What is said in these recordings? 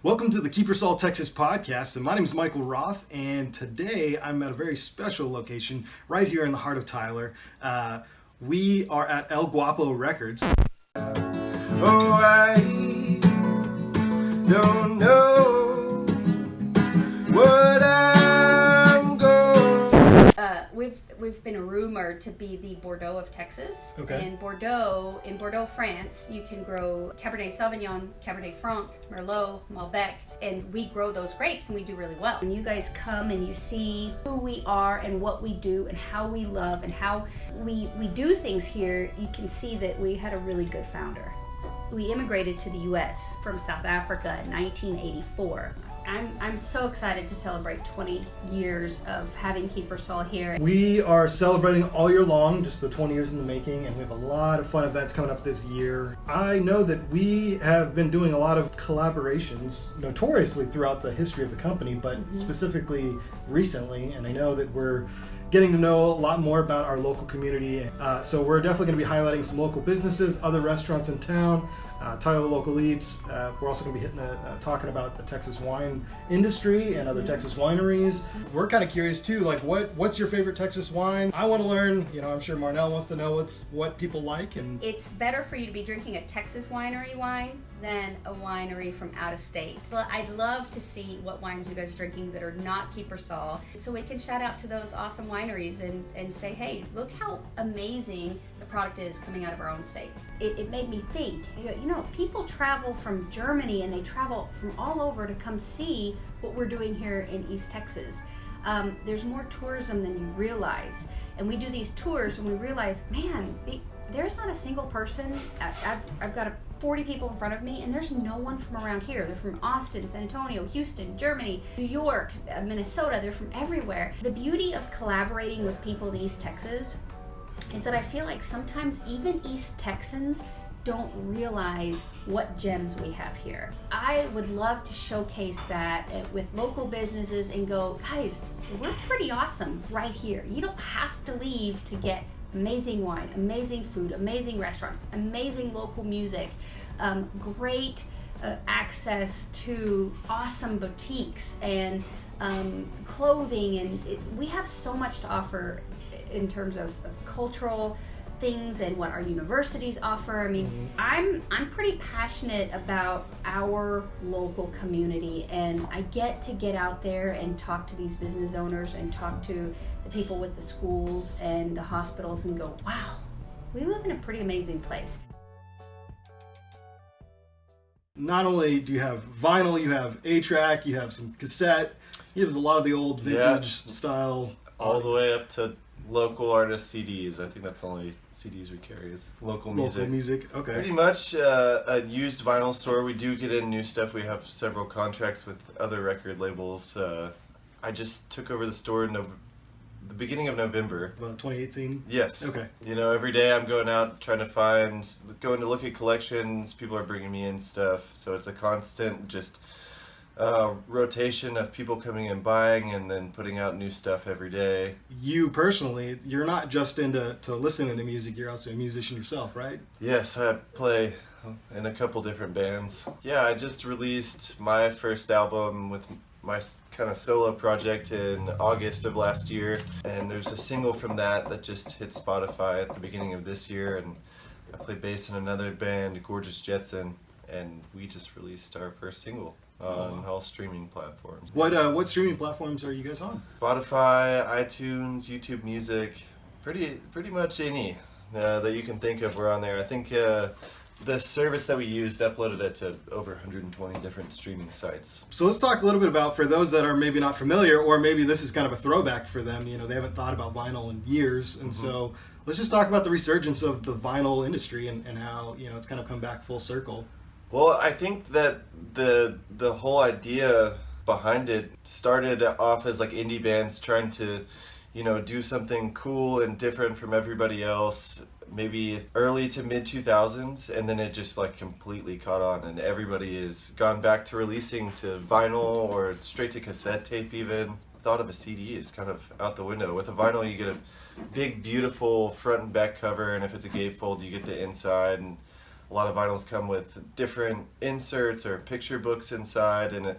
Welcome to the Kiepersol, Texas podcast, and my name is Michael Roth, and today I'm at a very special location right here in the heart of Tyler. We are at Guapo Records. Oh, I don't know what I'm going. We've been rumored to be the Bordeaux of Texas. Okay. In Bordeaux, France, you can grow Cabernet Sauvignon, Cabernet Franc, Merlot, Malbec, and we grow those grapes and we do really well. When you guys come and you see who we are and what we do and how we love and how we do things here, you can see that we had a really good founder. We immigrated to the U.S. from South Africa in 1984. I'm so excited to celebrate 20 years of having Kiepersol here. We are celebrating all year long, just the 20 years in the making, and we have a lot of fun events coming up this year. I know that we have been doing a lot of collaborations notoriously throughout the history of the company, but specifically recently, and I know that we're getting to know a lot more about our local community. So we're definitely going to be highlighting some local businesses, other restaurants in town, Tyler local eats. We're also going to be talking about the Texas wine industry and other Texas wineries. We're kind of curious too, like what's your favorite Texas wine? I want to learn, I'm sure Marnell wants to know what people like. And it's better for you to be drinking a Texas winery wine than a winery from out of state. But I'd love to see what wines you guys are drinking that are not Kiepersol, so we can shout out to those awesome wineries and say, hey, look how amazing the product is coming out of our own state. It made me think, people travel from Germany and they travel from all over to come see what we're doing here in East Texas. There's more tourism than you realize. And we do these tours and we realize, man, there's not a single person. I've got 40 people in front of me, and there's no one from around here. They're from Austin, San Antonio, Houston, Germany, New York, Minnesota. They're from everywhere. The beauty of collaborating with people in East Texas is that I feel like sometimes even East Texans don't realize what gems we have here. I would love to showcase that with local businesses and go, guys, we're pretty awesome right here. You don't have to leave to get amazing wine, amazing food, amazing restaurants, amazing local music, great access to awesome boutiques and clothing, and we have so much to offer in terms of cultural things and what our universities offer. I mean, I'm pretty passionate about our local community, and I get out there and talk to these business owners and talk to the people with the schools and the hospitals and go, wow, we live in a pretty amazing place. not only do you have vinyl, you have 8-track, you have some cassette, you have a lot of the old vintage style. All the way up to local artist CDs. I think that's the only CDs we carry is local music. Local music, okay. Pretty much a used vinyl store. We do get in new stuff. We have several contracts with other record labels. I just took over the store in the beginning of November. 2018? Yes. Okay. Every day I'm going out trying to going to look at collections. People are bringing me in stuff. So it's a constant just rotation of people coming and buying and then putting out new stuff every day. You personally, you're not just into listening to music, you're also a musician yourself, right? Yes, I play in a couple different bands. Yeah, I just released my first album with my kind of solo project in August of last year, and there's a single from that just hit Spotify at the beginning of this year, and I play bass in another band, Gorgeous Jetson, and we just released our first single on all streaming platforms. What streaming platforms are you guys on? Spotify, iTunes, YouTube Music, pretty much any that you can think of, we're on there. I think the service that we used uploaded it to over 120 different streaming sites. So let's talk a little bit about, for those that are maybe not familiar, or maybe this is kind of a throwback for them, they haven't thought about vinyl in years, and so let's just talk about the resurgence of the vinyl industry and how it's kind of come back full circle. Well, I think that the whole idea behind it started off as like indie bands trying to, do something cool and different from everybody else, maybe early to mid 2000s, and then it just like completely caught on, and everybody has gone back to releasing to vinyl or straight to cassette tape even. Thought of a CD is kind of out the window. With a vinyl, you get a big, beautiful front and back cover, and if it's a gatefold, you get the inside, and a lot of vinyls come with different inserts or picture books inside, and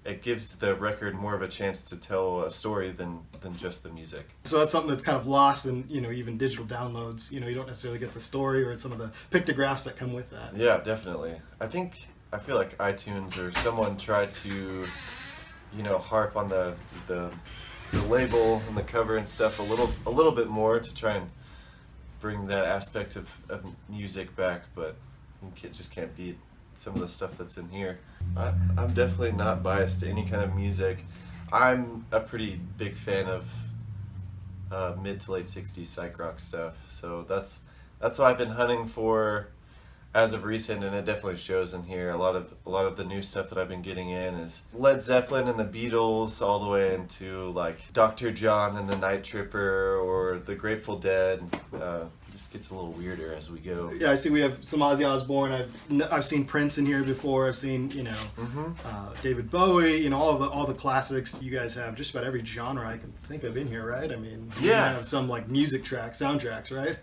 it gives the record more of a chance to tell a story than just the music. So that's something that's kind of lost in, even digital downloads. You don't necessarily get the story or some of the pictographs that come with that. Yeah, definitely. I feel like iTunes or someone tried to, harp on the label and the cover and stuff a little bit more to try and bring that aspect of music back, but you just can't beat some of the stuff that's in here. I'm definitely not biased to any kind of music. I'm a pretty big fan of mid to late 60s psych rock stuff, so that's what I've been hunting for as of recent, and it definitely shows in here. A lot of the new stuff that I've been getting in is Led Zeppelin and the Beatles, all the way into like Dr. John and the Nite Tripper or the Grateful Dead. Just gets a little weirder as we go. Yeah, I see we have some Ozzy Osbourne. I've seen Prince in here before. I've seen David Bowie. All the classics. You guys have just about every genre I can think of in here, right? I mean, you have some like music tracks, soundtracks, right?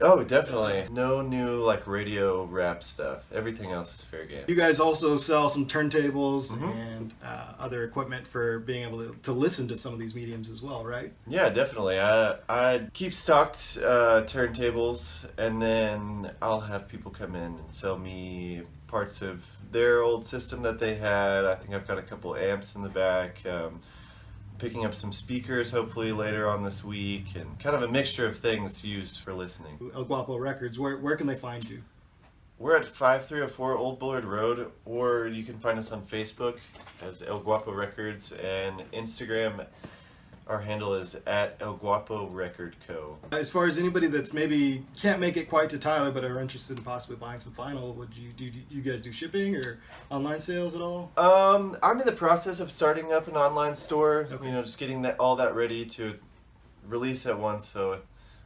Oh, definitely. No new like radio rap stuff. Everything else is fair game. You guys also sell some turntables and other equipment for being able to listen to some of these mediums as well, right? Yeah, definitely. I keep stocked turntables, and then I'll have people come in and sell me parts of their old system that they had. I think I've got a couple amps in the back. Picking up some speakers hopefully later on this week, and kind of a mixture of things used for listening. El Guapo Records, where can they find you? We're at 5304 Old Bullard Road, or you can find us on Facebook as El Guapo Records, and Instagram, our handle is at El Guapo Record Co. As far as anybody that's maybe can't make it quite to Tyler but are interested in possibly buying some vinyl, would you guys do shipping or online sales at all? I'm in the process of starting up an online store. Okay. Just getting that ready to release at once, so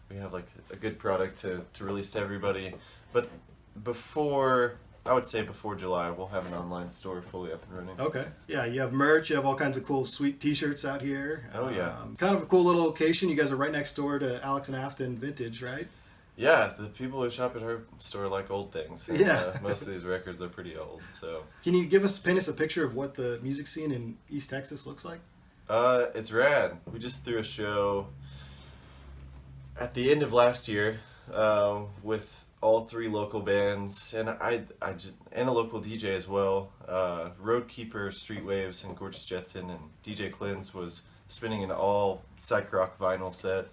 we have like a good product to release to everybody. But I would say before July, we'll have an online store fully up and running. Okay. Yeah, you have merch. You have all kinds of cool, sweet T-shirts out here. Oh, yeah. Kind of a cool little location. You guys are right next door to Alex Afton Vintedge, right? Yeah, the people who shop at her store like old things. And, most of these records are pretty old, so. Can you paint us a picture of what the music scene in East Texas looks like? It's rad. We just threw a show at the end of last year with all 3 local bands, and and a local DJ as well. Roadkeeper, Street Waves, and Gorgeous Jetson, and DJ Clinz was spinning an all psych rock vinyl set,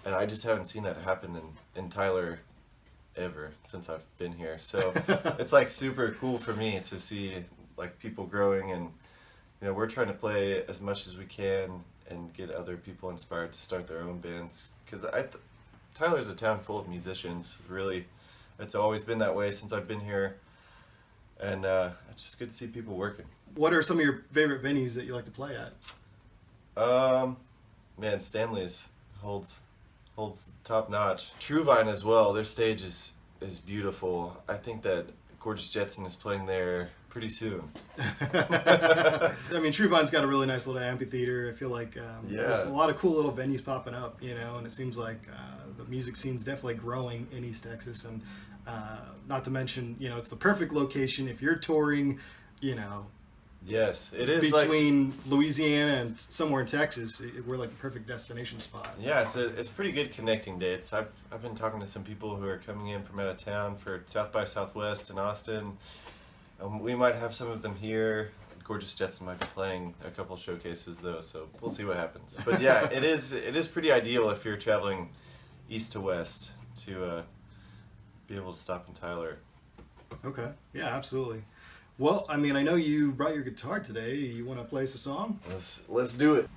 and I just haven't seen that happen in Tyler ever since I've been here. So it's like super cool for me to see like people growing, and we're trying to play as much as we can and get other people inspired to start their own bands, because Tyler's a town full of musicians, really. It's always been that way since I've been here, and it's just good to see people working. What are some of your favorite venues that you like to play at? Man, Stanley's holds top notch. Truvine as well. Their stage is beautiful. I think that Gorgeous Jetson is playing there pretty soon. I mean, Truvine's got a really nice little amphitheater. I feel like there's a lot of cool little venues popping up, and it seems like the music scene's definitely growing in East Texas, and not to mention, it's the perfect location if you're touring, Yes, it is between Louisiana and somewhere in Texas. We're like the perfect destination spot. Yeah, it's pretty good connecting dates. I've been talking to some people who are coming in from out of town for South by Southwest in Austin. We might have some of them here. Gorgeous Jetson might be playing a couple showcases though, so we'll see what happens. But yeah, it is pretty ideal if you're traveling east to west to be able to stop in Tyler. Okay, yeah, absolutely. Well, I mean, I know you brought your guitar today. You want to play us a song? Let's do it.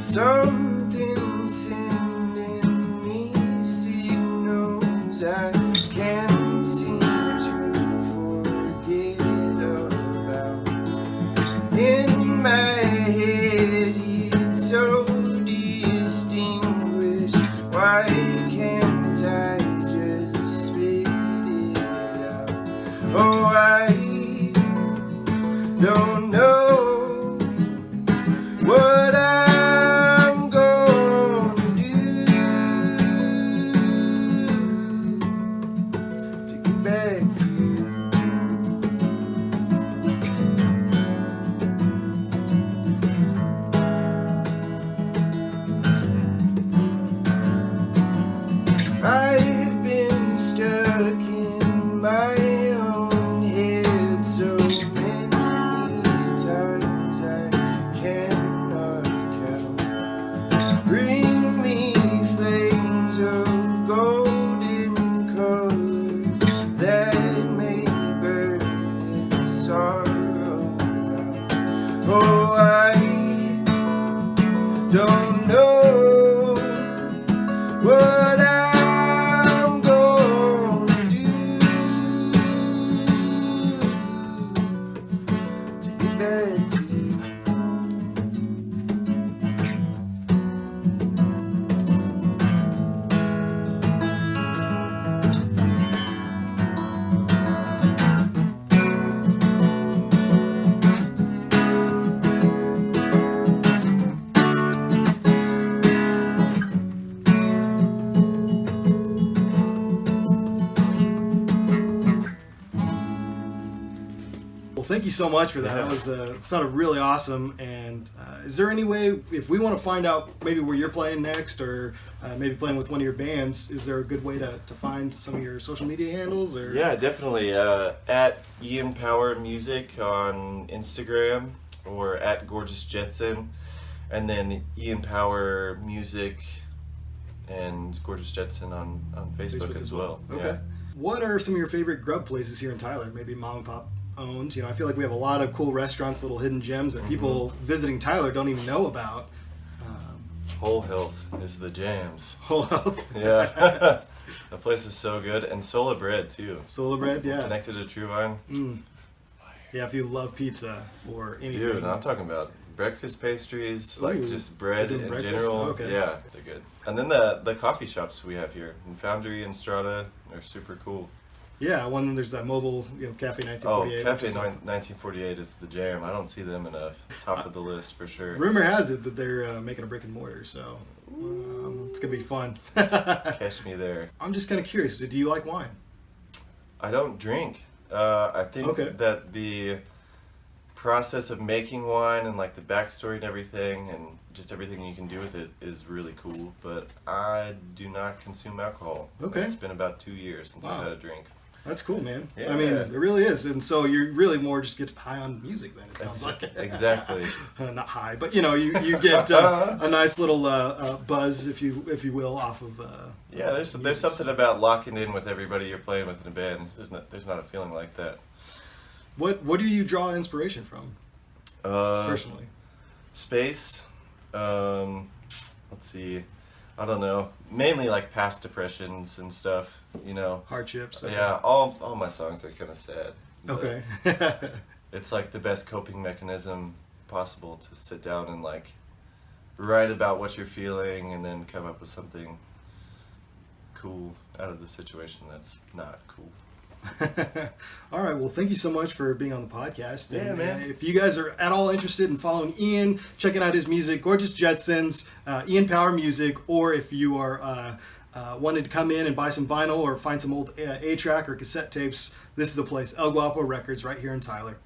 Something's in me signals I can't seem to forget about. In my head it's so distinguished. Why can't I just spit it out? Oh, I don't know. don't know what I'm gonna do to get back to you. Well, thank you so much for that. Yeah. That was sounded really awesome. And is there any way, if we want to find out maybe where you're playing next, or maybe playing with one of your bands, is there a good way to find some of your social media handles? Or Yeah, definitely. At Ian Power Music on Instagram, or at Gorgeous Jetson, and then Ian Power Music and Gorgeous Jetson on Facebook as well. Okay. Yeah. What are some of your favorite grub places here in Tyler? Maybe mom and pop owned. You know, I feel like we have a lot of cool restaurants, little hidden gems that people visiting Tyler don't even know about. Whole Health is the jams. Whole Health. Yeah. The place is so good. And Sola Bread, too. Solar Bread, yeah. Connected to True Vine. Yeah, if you love pizza or anything. Dude, I'm talking about breakfast pastries, like Ooh, just bread they do in breakfast? general. Okay. Yeah, they're good. And then the coffee shops we have here, Foundry and Strata, are super cool. Yeah, there's that mobile, Cafe Oh, 1948. Cafe which is 1948 is the jam. I don't see them enough. Top of the list for sure. rumor has it that they're making a brick and mortar, so it's gonna be fun. Catch me there. I'm just kind of curious. Do you like wine? I don't drink. I think Okay. that the process of making wine and like the backstory and everything and just everything you can do with it is really cool, but I do not consume alcohol. Okay. It's been about 2 years since Wow. I've had a drink. That's cool, man. Yeah. I mean, it really is. And so you really more just get high on music then, it sounds like. Exactly. Not high, but you get a nice little buzz, if you will, off of. Yeah, there's something about locking in with everybody you're playing with in a band. There's not a feeling like that. What do you draw inspiration from personally? Space. Let's see. I don't know. Mainly like past depressions and stuff. Hardships. Okay. Yeah, all my songs are kind of sad. but Okay. It's like the best coping mechanism possible to sit down and like write about what you're feeling and then come up with something cool out of the situation that's not cool. All right. Well, thank you so much for being on the podcast. Yeah, And, man. if you guys are at all interested in following Ian, checking out his music, Gorgeous Jetsons, Ian Power Music, or if you are wanted to come in and buy some vinyl or find some old A-track or cassette tapes, this is the place. El Guapo Records right here in Tyler.